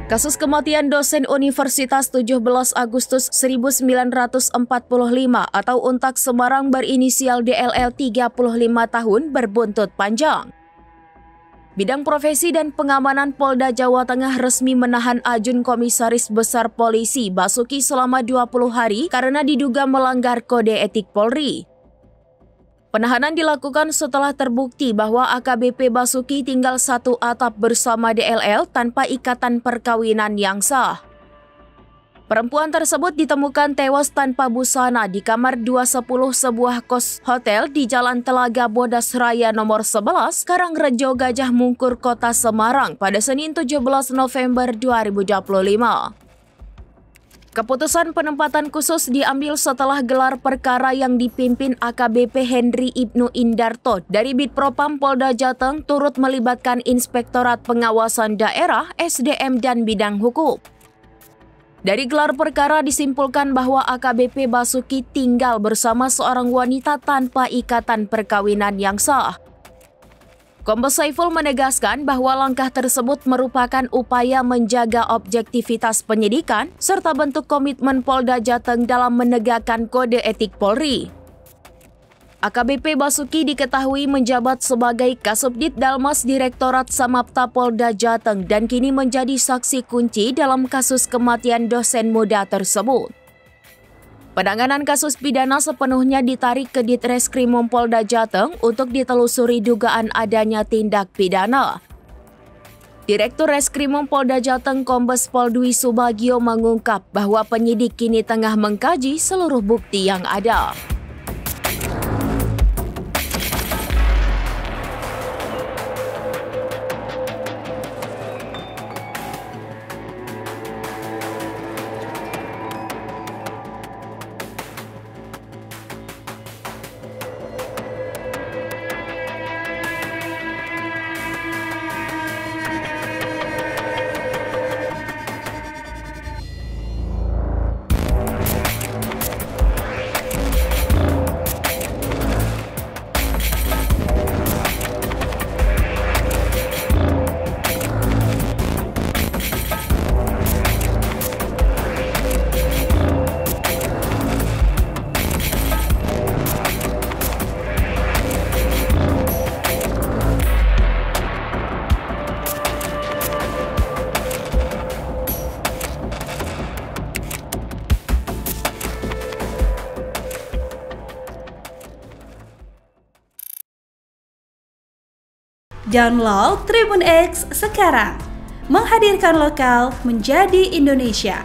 Kasus kematian dosen Universitas 17 Agustus 1945 atau Untak Semarang berinisial DLL 35 tahun berbuntut panjang. Bidang Profesi dan Pengamanan Polda Jawa Tengah resmi menahan Ajun Komisaris Besar Polisi Basuki selama 20 hari karena diduga melanggar kode etik Polri. Penahanan dilakukan setelah terbukti bahwa AKBP Basuki tinggal satu atap bersama DLL tanpa ikatan perkawinan yang sah. Perempuan tersebut ditemukan tewas tanpa busana di kamar 210 sebuah kos hotel di Jalan Telaga Bodas Raya nomor 11, Karangrejo, Gajah Mungkur, Kota Semarang pada Senin 17 November 2025. Keputusan penempatan khusus diambil setelah gelar perkara yang dipimpin AKBP Henry Ibnu Indarto dari Bitpropam Polda Jateng turut melibatkan Inspektorat Pengawasan Daerah, SDM, dan Bidang Hukum. Dari gelar perkara disimpulkan bahwa AKBP Basuki tinggal bersama seorang wanita tanpa ikatan perkawinan yang sah. Kombes Saiful menegaskan bahwa langkah tersebut merupakan upaya menjaga objektivitas penyidikan serta bentuk komitmen Polda Jateng dalam menegakkan kode etik Polri. AKBP Basuki diketahui menjabat sebagai Kasubdit Dalmas Direktorat Samapta Polda Jateng dan kini menjadi saksi kunci dalam kasus kematian dosen muda tersebut. Penanganan kasus pidana sepenuhnya ditarik ke Ditreskrimum Polda Jateng untuk ditelusuri dugaan adanya tindak pidana. Direktur Reskrimum Polda Jateng Kombes Pol Dwi Subagio mengungkap bahwa penyidik kini tengah mengkaji seluruh bukti yang ada. Download Tribun X sekarang, menghadirkan lokal menjadi Indonesia.